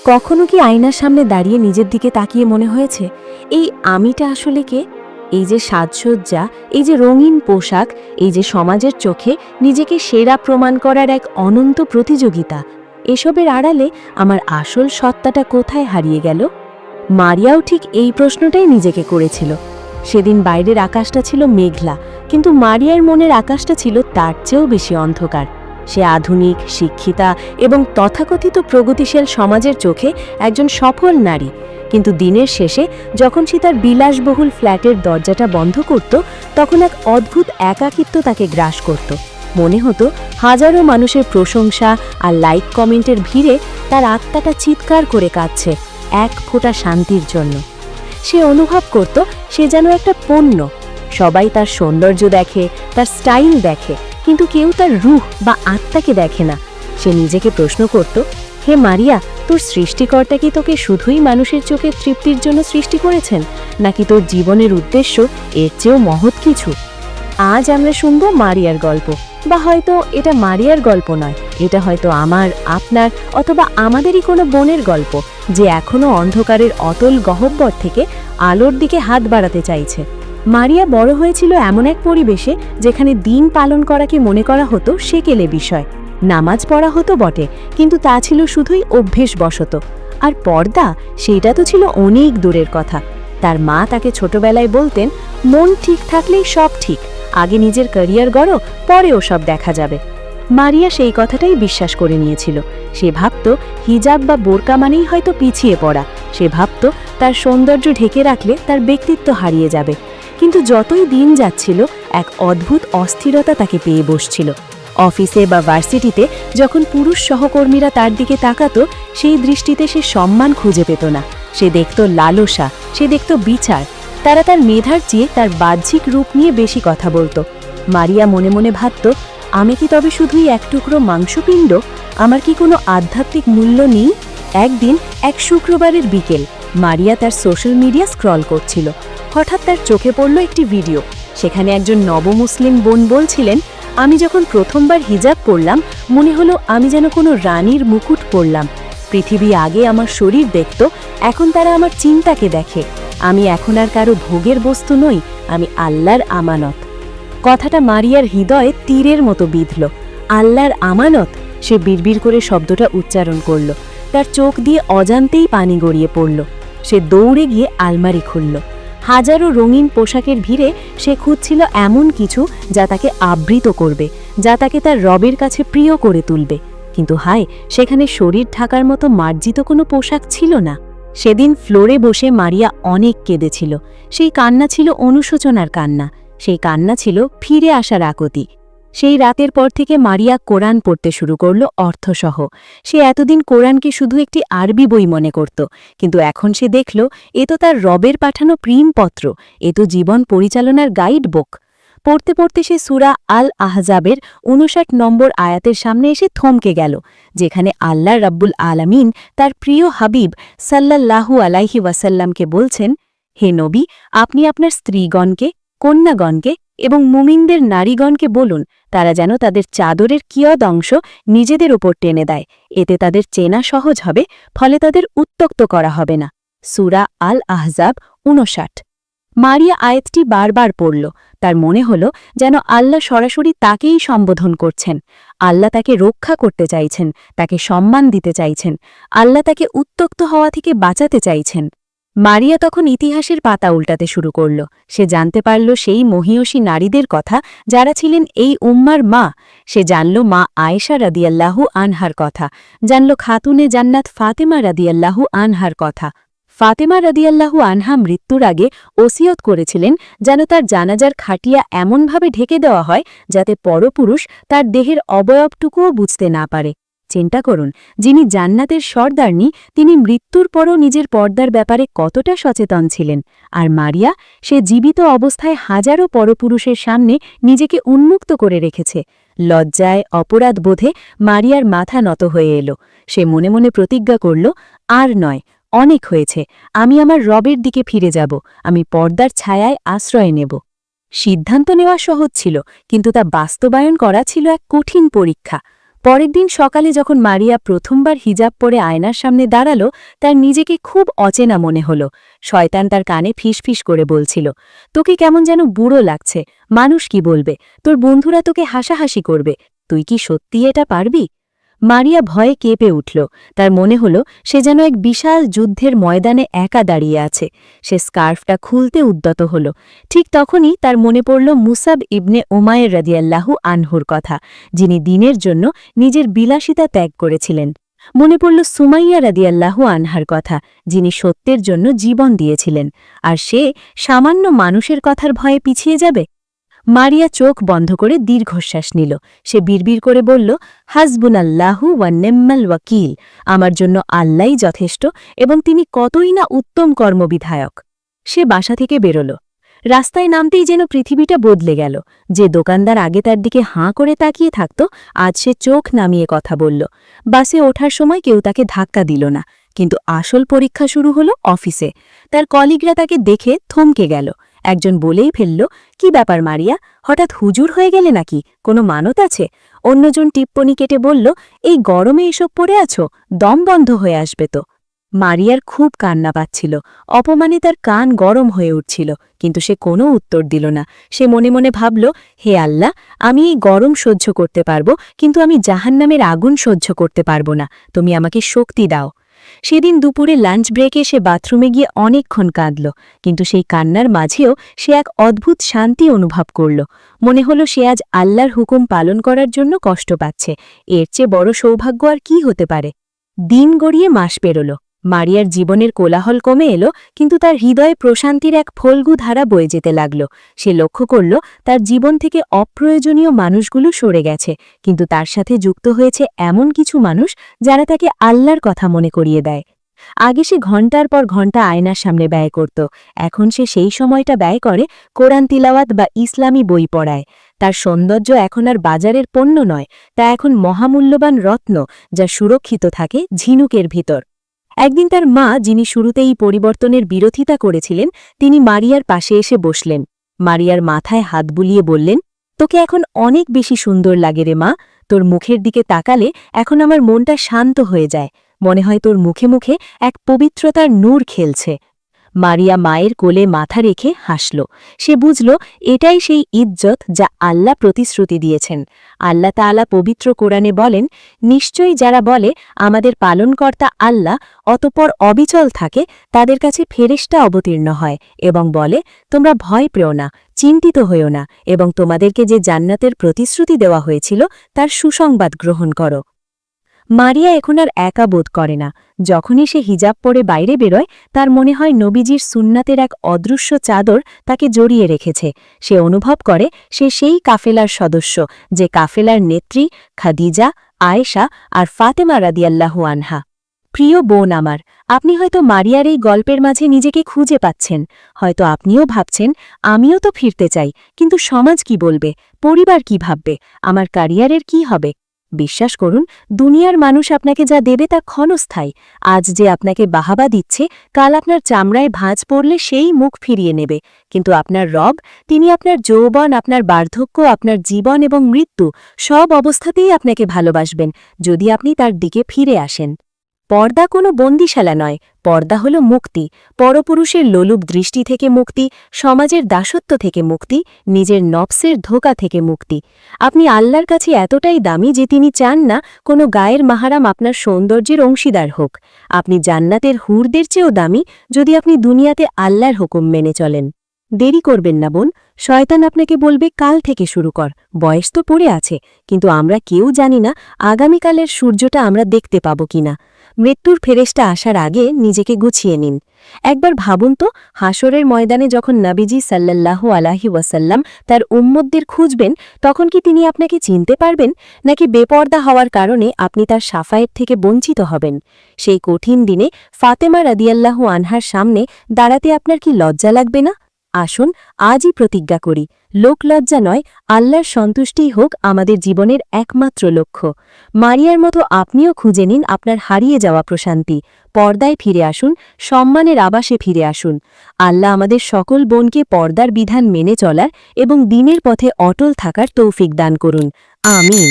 কখনো কি আয়নার সামনে দাঁড়িয়ে নিজের দিকে তাকিয়ে মনে হয়েছে এই আমিটা আসলে কে? এই যে সাজসজ্জা, এই যে রঙিন পোশাক, এই যে সমাজের চোখে নিজেকে সেরা প্রমাণ করার এক অনন্ত প্রতিযোগিতা, এসবের আড়ালে আমার আসল সত্তাটা কোথায় হারিয়ে গেল? মারিয়াও ঠিক এই প্রশ্নটাই নিজেকে করেছিল। সেদিন বাইরের আকাশটা ছিল মেঘলা, কিন্তু মারিয়ার মনের আকাশটা ছিল তার চেয়েও বেশি অন্ধকার। সে আধুনিক, শিক্ষিতা এবং তথাকথিত প্রগতিশীল সমাজের চোখে একজন সফল নারী, কিন্তু দিনের শেষে যখন সে তার বিলাসবহুল ফ্ল্যাটের দরজাটা বন্ধ করত, তখন এক অদ্ভুত একাকিত্ব তাকে গ্রাস করত। মনে হতো হাজারো মানুষের প্রশংসা আর লাইক কমেন্টের ভিড়ে তার আত্মাটা চিৎকার করে কাঁদছে এক ফোঁটা শান্তির জন্য। সে অনুভব করত সে যেন একটা পণ্য। সবাই তার সৌন্দর্য দেখে, তার স্টাইল দেখে, কিন্তু কেউ তার রূহ বা আত্মাকে দেখে না। সে নিজেকে প্রশ্ন করত, হে মারিয়া, তোর সৃষ্টিকর্তা কি তোকে শুধুই মানুষের চোখে তৃপ্তির জন্য সৃষ্টি করেছেন, নাকি তোর জীবনের উদ্দেশ্য এর চেয়েও মহৎ কিছু? আজ আমরা শুনব মারিয়ার গল্প, বা হয়তো এটা মারিয়ার গল্প নয়, এটা হয়তো আমার, আপনার অথবা আমাদেরই কোনো বোনের গল্প, যে এখনও অন্ধকারের অতল গহ্বর থেকে আলোর দিকে হাত বাড়াতে চাইছে। মারিয়া বড় হয়েছিল এমন এক পরিবেশে যেখানে দিন পালন করাকে মনে করা হতো সেকেলে বিষয়। নামাজ পড়া হতো বটে, কিন্তু তা ছিল শুধুই অভ্যেসবশত। আর পর্দা, সেইটা তো ছিল অনেক দূরের কথা। তার মা তাকে ছোটবেলায় বলতেন, মন ঠিক থাকলেই সব ঠিক, আগে নিজের ক্যারিয়ার গড়ো, পরে ওসব দেখা যাবে। মারিয়া সেই কথাটাই বিশ্বাস করে নিয়েছিল। সে ভাবত হিজাব বা বোরকা মানেই হয়তো পিছিয়ে পড়া। সে ভাবত তার সৌন্দর্য ঢেকে রাখলে তার ব্যক্তিত্ব হারিয়ে যাবে। কিন্তু যতই দিন যাচ্ছিল, এক অদ্ভুত অস্থিরতা তাকে পেয়ে বসছিল। অফিসে বা ভার্সিটিতে যখন পুরুষ সহকর্মীরা তার দিকে তাকাতো, সেই দৃষ্টিতে সে সম্মান খুঁজে পেত না। সে দেখত লালসা, সে দেখত বিচার। তারা তার মেধার চেয়ে তার বাহ্যিক রূপ নিয়ে বেশি কথা বলতো। মারিয়া মনে মনে ভাবত, আমি কি তবে শুধুই এক টুকরো মাংসপিণ্ড? আমার কি কোনো আধ্যাত্মিক মূল্য নেই? একদিন এক শুক্রবারের বিকেল, মারিয়া তার সোশ্যাল মিডিয়া স্ক্রল করছিল। হঠাৎ তার চোখে পড়ল একটি ভিডিও। সেখানে একজন নবমুসলিম বোন বলছিলেন, আমি যখন প্রথমবার হিজাব পরলাম, মনে হলো আমি যেন কোনো রানীর মুকুট পরলাম। পৃথিবী আগে আমার শরীর দেখত, এখন তারা আমার চিন্তাকে দেখে। আমি এখন আর কারো ভোগের বস্তু নই, আমি আল্লাহর আমানত। কথাটা মারিয়ার হৃদয়ে তীরের মতো বিঁধল। আল্লাহর আমানত! সে বিড়বিড় করে শব্দটা উচ্চারণ করল। তার চোখ দিয়ে অজান্তেই পানি গড়িয়ে পড়ল। সে দৌড়ে গিয়ে আলমারি খুলল। হাজারো রঙিন পোশাকের ভিড়ে সে খুঁজছিল এমন কিছু যা তাকে আবৃত করবে, যা তাকে তার রবের কাছে প্রিয় করে তুলবে। কিন্তু হায়, সেখানে শরীর ঢাকার মতো মার্জিত কোনো পোশাক ছিল না। সেদিন ফ্লোরে বসে মারিয়া অনেক কেঁদেছিল। সেই কান্না ছিল অনুশোচনার কান্না। সেই কান্না ছিল ফিরে আসার আকুতি। সেই রাতের পর থেকে মারিয়া কোরআন পড়তে শুরু করল অর্থসহ। সে এতদিন কোরআনকে শুধু একটি আরবি বই মনে করত, কিন্তু এখন সে দেখল এ তো তার রবের পাঠানো প্রেমপত্র, এ তো জীবন পরিচালনার গাইড বুক। পড়তে পড়তে সে সূরা আল আহজাবের ৫৯ নম্বর আয়াতের সামনে এসে থমকে গেল, যেখানে আল্লাহ রাব্বুল আলামিন তার প্রিয় হাবিব সাল্লাল্লাহু আলাইহি ওয়াসাল্লামকে বলছেন, হে নবী, আপনি আপনার স্ত্রীগণকে, কন্যাগণকে এবং মুমিনদের নারীগণকে বলুন, তারা যেন তাদের চাদরের কিয়দ অংশ নিজেদের ওপর টেনে দেয়। এতে তাদের চেনা সহজ হবে, ফলে তাদের উত্ত্যক্ত করা হবে না। সূরা আল আহজাব ৫৯। মারিয়া আয়াতটি বারবার পড়ল। তার মনে হল যেন আল্লাহ সরাসরি তাকেই সম্বোধন করছেন। আল্লাহ তাকে রক্ষা করতে চাইছেন, তাকে সম্মান দিতে চাইছেন। আল্লাহ তাকে উত্ত্যক্ত হওয়া থেকে বাঁচাতে চাইছেন। মারিয়া তখন ইতিহাসের পাতা উল্টাতে শুরু করল। সে জানতে পারল সেই মহিয়সী নারীদের কথা যারা ছিলেন এই উম্মার মা। সে জানল মা আয়েশা রাদিয়াল্লাহু আনহার কথা, জানল খাতুনে জান্নাত ফাতেমা রাদিয়াল্লাহু আনহার কথা। ফাতেমা রাদিয়াল্লাহু আনহা মৃত্যুর আগে ওসিয়ত করেছিলেন যেন তার জানাজার খাটিয়া এমনভাবে ঢেকে দেওয়া হয় যাতে পরপুরুষ তার দেহের অবয়বটুকুও বুঝতে না পারে। চিন্তা করুন, যিনি জান্নাতের সর্দারনি, তিনি মৃত্যুর পরও নিজের পর্দার ব্যাপারে কতটা সচেতন ছিলেন। আর মারিয়া, সে জীবিত অবস্থায় হাজারো পরপুরুষের সামনে নিজেকে উন্মুক্ত করে রেখেছে। লজ্জায়, অপরাধ বোধে মারিয়ার মাথা নত হয়ে এলো। সে মনে মনে প্রতিজ্ঞা করল, আর নয়, অনেক হয়েছে, আমি আমার রবের দিকে ফিরে যাব, আমি পর্দার ছায়ায় আশ্রয় নেব। সিদ্ধান্ত নেওয়া সহজ ছিল, কিন্তু তা বাস্তবায়ন করা ছিল এক কঠিন পরীক্ষা। পরের দিন সকালে যখন মারিয়া প্রথমবার হিজাব পরে আয়নার সামনে দাঁড়ালো, তার নিজেকে খুব অচেনা মনে হলো। শয়তান তার কানে ফিসফিস করে বলছিল, তোকে কেমন যেন বুড়ো লাগছে, মানুষ কি বলবে, তোর বন্ধুরা তোকে হাসাহাসি করবে, তুই কি সত্যি এটা পারবি? মারিয়া ভয়ে কেঁপে উঠল। তার মনে হলো সে যেন এক বিশাল যুদ্ধের ময়দানে একা দাঁড়িয়ে আছে। সে স্কার্ফটা খুলতে উদ্যত হল। ঠিক তখনই তার মনে পড়ল মুসাব ইবনে উমায়ের রাদিয়াল্লাহু আনহুর কথা, যিনি দিনের জন্য নিজের বিলাসিতা ত্যাগ করেছিলেন। মনে পড়ল সুমাইয়া রাদিয়াল্লাহু আনহার কথা, যিনি সত্যের জন্য জীবন দিয়েছিলেন। আর সে সামান্য মানুষের কথার ভয়ে পিছিয়ে যাবে? মারিয়া চোখ বন্ধ করে দীর্ঘশ্বাস নিল। সে বিড়বিড় করে বলল, হাসবুনাল্লাহু ওয়া নি'মাল ওয়াকিল, আমার জন্য আল্লাহই যথেষ্ট এবং তিনি কতই না উত্তম কর্মবিধায়ক। সে বাসা থেকে বেরোল। রাস্তায় নামতেই যেন পৃথিবীটা বদলে গেল। যে দোকানদার আগে তার দিকে হাঁ করে তাকিয়ে থাকত, আজ সে চোখ নামিয়ে কথা বলল। বাসে ওঠার সময় কেউ তাকে ধাক্কা দিল না। কিন্তু আসল পরীক্ষা শুরু হলো অফিসে। তার কলিগরা তাকে দেখে থমকে গেল। একজন বলেই ফেলল, কি ব্যাপার মারিয়া, হঠাৎ হুজুর হয়ে গেলে নাকি, কোনো মানত আছে? অন্যজন টিপ্পনি কেটে বলল, এই গরমে এসব পরে আছো, দম বন্ধ হয়ে আসবে তো। মারিয়ার খুব কান্না পাচ্ছিল। অপমানে তার কান গরম হয়ে উঠছিল, কিন্তু সে কোনো উত্তর দিল না। সে মনে মনে ভাবল, হে আল্লাহ, আমি এই গরম সহ্য করতে পারবো, কিন্তু আমি জাহান্নামের আগুন সহ্য করতে পারবো না। তুমি আমাকে শক্তি দাও। সেদিন দুপুরে লাঞ্চ ব্রেকে সে বাথরুমে গিয়ে অনেকক্ষণ কাঁদল, কিন্তু সেই কান্নার মাঝেও সে এক অদ্ভুত শান্তি অনুভব করল। মনে হলো সে আজ আল্লাহর হুকুম পালন করার জন্য কষ্ট পাচ্ছে। এর চেয়ে বড় সৌভাগ্য আর কি হতে পারে? দিন গড়িয়ে মাস পেরোল। মারিয়ার জীবনের কোলাহল কমে এলো, কিন্তু তার হৃদয়ে প্রশান্তির এক ফল্গু ধারা বয়ে যেতে লাগল। সে লক্ষ্য করল তার জীবন থেকে অপ্রয়োজনীয় মানুষগুলো সরে গেছে, কিন্তু তার সাথে যুক্ত হয়েছে এমন কিছু মানুষ যারা তাকে আল্লাহর কথা মনে করিয়ে দেয়। আগে সে ঘণ্টার পর ঘণ্টা আয়নার সামনে ব্যয় করত, এখন সে সেই সময়টা ব্যয় করে কোরআন তিলাওয়াত বা ইসলামী বই পড়ায়। তার সৌন্দর্য এখন আর বাজারের পণ্য নয়, তা এখন মহামূল্যবান রত্ন, যা সুরক্ষিত থাকে ঝিনুকের ভিতর। একদিন তার মা, যিনি শুরুতেই পরিবর্তনের বিরোধিতা করেছিলেন, তিনি মারিয়ার পাশে এসে বসলেন। মারিয়ার মাথায় হাত বুলিয়ে বললেন, তোকে এখন অনেক বেশি সুন্দর লাগে রে মা, তোর মুখের দিকে তাকালে এখন আমার মনটা শান্ত হয়ে যায়, মনে হয় তোর মুখে মুখে এক পবিত্রতার নূর খেলছে। মারিয়া মায়ের কোলে মাথা রেখে হাসল। সে বুঝল এটাই সেই ইজ্জত যা আল্লাহ প্রতিশ্রুতি দিয়েছেন। আল্লাহ তাআলা পবিত্র কোরআনে বলেন, নিশ্চয়ই যারা বলে আমাদের পালনকর্তা আল্লাহ, অতঃপর অবিচল থাকে, তাদের কাছে ফেরেশতা অবতীর্ণ হয় এবং বলে, তোমরা ভয় পেও না, চিন্তিত হইও না, এবং তোমাদেরকে যে জান্নাতের প্রতিশ্রুতি দেওয়া হয়েছিল তার সুসংবাদ গ্রহণ করো। মারিয়া এখন আর একা বোধ করে না। যখনই সে হিজাব পরে বাইরে বেরোয়, তার মনে হয় নবীজির সুন্নাতের এক অদৃশ্য চাদর তাকে জড়িয়ে রেখেছে। সে অনুভব করে সে সেই কাফেলার সদস্য, যে কাফেলার নেত্রী খাদিজা, আয়েশা আর ফাতেমা রাদিয়াল্লাহু আনহা। প্রিয় বোন আমার, আপনি হয়তো মারিয়ার এই গল্পের মাঝে নিজেকে খুঁজে পাচ্ছেন। হয়তো আপনিও ভাবছেন, আমিও তো ফিরতে চাই, কিন্তু সমাজ কি বলবে, পরিবার কি ভাববে, আমার ক্যারিয়ারের কি হবে? বিশ্বাস করুন, দুনিয়ার মানুষ আপনাকে যা দেবে তা ক্ষণস্থায়ী। আজ যে আপনাকে বাহাবা দিচ্ছে, কাল আপনার চামড়ায় ভাঁজ পড়লে সেই মুখ ফিরিয়ে নেবে। কিন্তু আপনার রব, তিনি আপনার যৌবন, আপনার বার্ধক্য, আপনার জীবন এবং মৃত্যু সব অবস্থাতেই আপনাকে ভালোবাসবেন, যদি আপনি তার দিকে ফিরে আসেন। পর্দা কোনো বন্দিশালা নয়, পর্দা হল মুক্তি, পরপুরুষের লোলুপ দৃষ্টি থেকে মুক্তি, সমাজের দাসত্ব থেকে মুক্তি, নিজের নফসের ধোঁকা থেকে মুক্তি। আপনি আল্লাহর কাছে এতটাই দামি যে তিনি চান না কোনো গায়ের মাহারাম আপনার সৌন্দর্যের অংশীদার হোক। আপনি জান্নাতের হুরদের চেয়েও দামি যদি আপনি দুনিয়াতে আল্লাহর হুকুম মেনে চলেন। দেরি করবেন না বোন, শয়তান আপনাকে বলবে কাল থেকে শুরু কর, বয়স তো পড়ে আছে, কিন্তু আমরা কেউ জানি না আগামীকালের সূর্যটা আমরা দেখতে পাব কিনা। মৃত্যুর ফেরেশতা আসার আগে নিজেকে গুছিয়ে নিন। একবার ভাবুন তো, হাসরের ময়দানে যখন নবীজি সাল্লাল্লাহু আলাইহি ওয়াসাল্লাম তার উম্মতদের খুঁজবেন, তখন কি তিনি আপনাকে চিনতে পারবেন, নাকি বেপর্দা হওয়ার কারণে আপনি তার শাফায়েত থেকে বঞ্চিত হবেন? সেই কঠিন দিনে ফাতেমা রাদিয়াল্লাহু আনহার সামনে দাঁড়াতে আপনার কি লজ্জা লাগবে না? আসুন আজই প্রতিজ্ঞা করি, লোকলজ্জা নয়, আল্লাহর সন্তুষ্টিই হোক আমাদের জীবনের একমাত্র লক্ষ্য। মারিয়ার মতো আপনিও খুঁজে নিন আপনার হারিয়ে যাওয়া প্রশান্তি। পর্দায় ফিরে আসুন, সম্মানের আবাসে ফিরে আসুন। আল্লাহ আমাদের সকল বোনকে পর্দার বিধান মেনে চলার এবং দিনের পথে অটল থাকার তৌফিক দান করুন। আমিন।